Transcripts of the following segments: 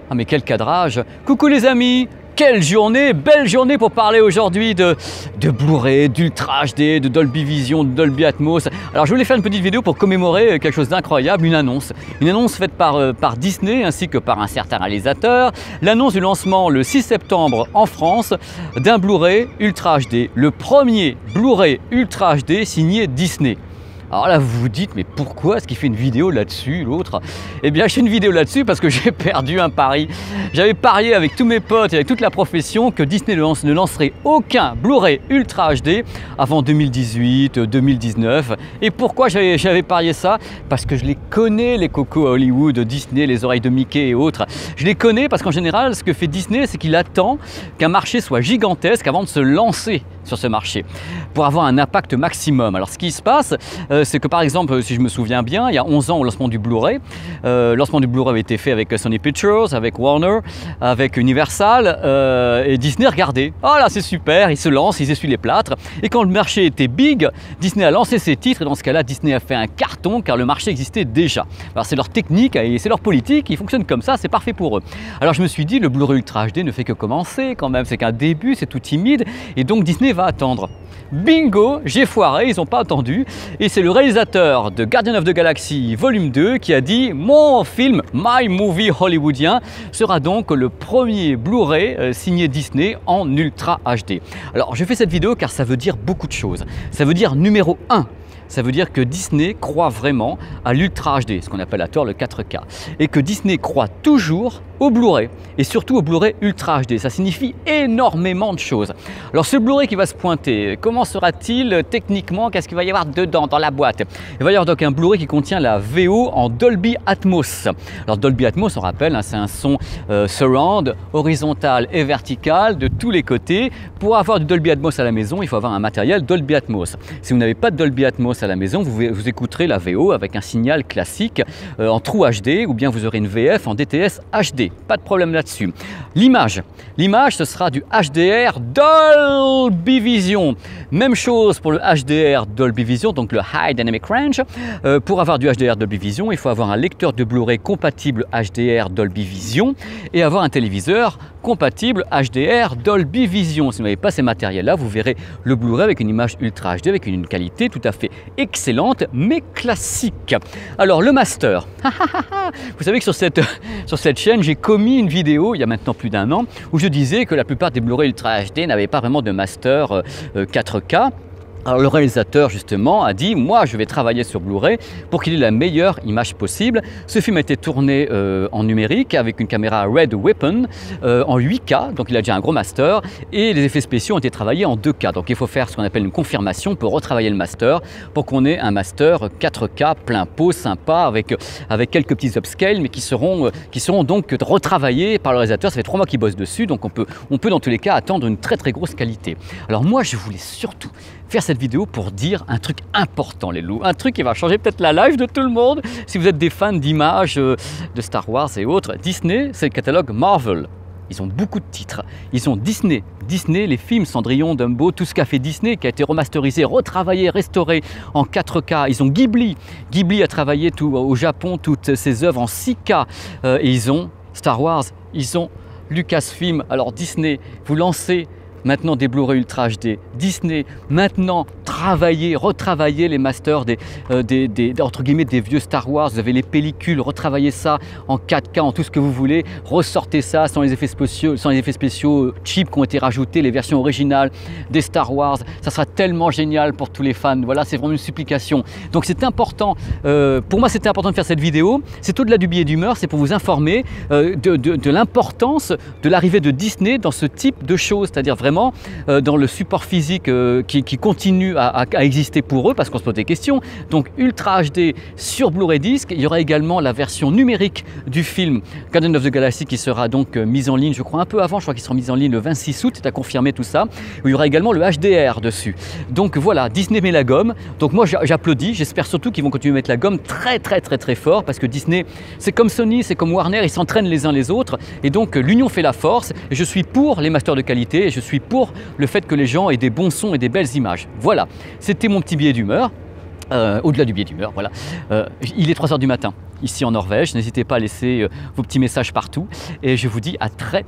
Ah mais quel cadrage! Coucou les amis! Quelle journée! Belle journée pour parler aujourd'hui de Blu-ray, d'Ultra HD, de Dolby Vision, de Dolby Atmos. Alors je voulais faire une petite vidéo pour commémorer quelque chose d'incroyable, une annonce. Une annonce faite par Disney ainsi que par un certain réalisateur. L'annonce du lancement le 6 septembre en France d'un Blu-ray Ultra HD. Le premier Blu-ray Ultra HD signé Disney. Alors là, vous vous dites, mais pourquoi est-ce qu'il fait une vidéo là-dessus, l'autre? Eh bien, je fais une vidéo là-dessus parce que j'ai perdu un pari. J'avais parié avec tous mes potes et avec toute la profession que Disney ne lancerait aucun Blu-ray Ultra HD avant 2018, 2019. Et pourquoi j'avais parié ça? Parce que je les connais, les cocos à Hollywood, Disney, les oreilles de Mickey et autres. Je les connais parce qu'en général, ce que fait Disney, c'est qu'il attend qu'un marché soit gigantesque avant de se lancer sur ce marché pour avoir un impact maximum. Alors ce qui se passe, c'est que par exemple, si je me souviens bien, il y a 11 ans au lancement du Blu-ray, le lancement du Blu-ray avait été fait avec Sony Pictures, avec Warner, avec Universal et Disney regardait. Ah là c'est super, ils se lancent, ils essuient les plâtres et quand le marché était big, Disney a lancé ses titres et dans ce cas-là, Disney a fait un carton car le marché existait déjà. Alors c'est leur technique et c'est leur politique, ils fonctionnent comme ça, c'est parfait pour eux. Alors je me suis dit, le Blu-ray Ultra HD ne fait que commencer quand même, c'est qu'un début, c'est tout timide et donc Disney va attendre. Bingo, j'ai foiré, ils n'ont pas attendu et c'est le réalisateur de Guardians of the Galaxy Volume 2 qui a dit mon film, My Movie hollywoodien sera donc le premier Blu-ray signé Disney en Ultra HD. Alors je fais cette vidéo car ça veut dire beaucoup de choses. Ça veut dire numéro 1. Ça veut dire que Disney croit vraiment à l'Ultra HD, ce qu'on appelle à tort le 4K, et que Disney croit toujours au Blu-ray, et surtout au Blu-ray Ultra HD. Ça signifie énormément de choses. Alors ce Blu-ray qui va se pointer, comment sera-t-il techniquement? Qu'est-ce qu'il va y avoir dedans, dans la boîte? Il va y avoir donc un Blu-ray qui contient la VO en Dolby Atmos. Alors Dolby Atmos, on rappelle, hein, c'est un son surround, horizontal et vertical de tous les côtés. Pour avoir du Dolby Atmos à la maison, il faut avoir un matériel Dolby Atmos. Si vous n'avez pas de Dolby Atmos à la maison, vous écouterez la VO avec un signal classique en True HD ou bien vous aurez une VF en DTS HD. Pas de problème là-dessus. L'image, ce sera du HDR Dolby Vision. Même chose pour le HDR Dolby Vision, donc le High Dynamic Range. Pour avoir du HDR Dolby Vision, il faut avoir un lecteur de Blu-ray compatible HDR Dolby Vision et avoir un téléviseur compatible HDR Dolby Vision. Si vous n'avez pas ces matériels-là, vous verrez le Blu-ray avec une image Ultra HD avec une qualité tout à fait excellente mais classique. Alors le master, vous savez que sur cette chaîne, j'ai commis une vidéo il y a maintenant plus d'1 an où je disais que la plupart des Blu-ray Ultra HD n'avaient pas vraiment de master 4K. Alors le réalisateur justement a dit, moi je vais travailler sur Blu-ray pour qu'il ait la meilleure image possible. Ce film a été tourné en numérique avec une caméra Red Weapon en 8K, donc il a déjà un gros master et les effets spéciaux ont été travaillés en 2K. Donc il faut faire ce qu'on appelle une confirmation pour retravailler le master pour qu'on ait un master 4K plein pot, sympa, avec quelques petits upscales mais qui seront donc retravaillés par le réalisateur. Ça fait 3 mois qu'il bosse dessus, donc on peut dans tous les cas attendre une très grosse qualité. Alors moi je voulais surtout faire cette vidéo pour dire un truc important les loups, un truc qui va changer peut-être la life de tout le monde si vous êtes des fans d'images de Star Wars et autres. Disney, c'est le catalogue Marvel. Ils ont beaucoup de titres. Ils ont Disney, les films Cendrillon, Dumbo, tout ce qu'a fait Disney, qui a été remasterisé, retravaillé, restauré en 4K. Ils ont Ghibli. Ghibli a travaillé au Japon toutes ses œuvres en 6K. Et ils ont Star Wars, ils ont Lucasfilm. Alors Disney, vous lancez maintenant des Blu-ray Ultra HD. Disney, maintenant, retravailler les masters entre guillemets des vieux Star Wars. Vous avez les pellicules, retravaillez ça en 4K, en tout ce que vous voulez. Ressortez ça sans les effets spéciaux cheap qui ont été rajoutés, les versions originales des Star Wars. Ça sera tellement génial pour tous les fans. Voilà, c'est vraiment une supplication. Donc c'est important, pour moi c'était important de faire cette vidéo. C'est au-delà du billet d'humeur, c'est pour vous informer de l'importance de l'arrivée de Disney dans ce type de choses, c'est-à-dire vraiment dans le support physique qui continue à exister pour eux parce qu'on se pose des questions. Donc Ultra HD sur Blu-ray disc. Il y aura également la version numérique du film Guardians of the Galaxy qui sera donc mise en ligne, je crois un peu avant, je crois qu'il sera mise en ligne le 26 août, c'est à confirmer tout ça. Il y aura également le HDR dessus. Donc voilà, Disney met la gomme. Donc moi j'applaudis, j'espère surtout qu'ils vont continuer à mettre la gomme très fort parce que Disney, c'est comme Sony, c'est comme Warner, ils s'entraînent les uns les autres et donc l'union fait la force. Et je suis pour les masters de qualité et je suis pour le fait que les gens aient des bons sons et des belles images. Voilà, c'était mon petit billet d'humeur. Au-delà du billet d'humeur, voilà. Il est 3 h du matin, ici en Norvège. N'hésitez pas à laisser vos petits messages partout. Et je vous dis à très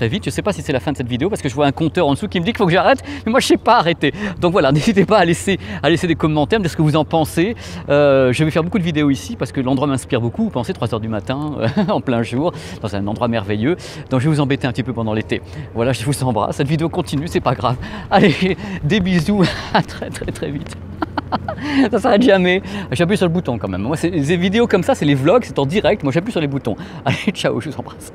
vite. Je ne sais pas si c'est la fin de cette vidéo parce que je vois un compteur en dessous qui me dit qu'il faut que j'arrête. Mais moi, je ne sais pas arrêter. Donc voilà, n'hésitez pas à laisser des commentaires de ce que vous en pensez. Je vais faire beaucoup de vidéos ici parce que l'endroit m'inspire beaucoup. Vous pensez 3 h du matin, en plein jour, dans un endroit merveilleux. Donc je vais vous embêter un petit peu pendant l'été. Voilà, je vous embrasse. Cette vidéo continue, c'est pas grave. Allez, des bisous. À très vite. Ça s'arrête jamais. J'appuie sur le bouton quand même. Moi, les vidéos comme ça, c'est les vlogs, c'est en direct. Moi, j'appuie sur les boutons. Allez, ciao, je vous embrasse.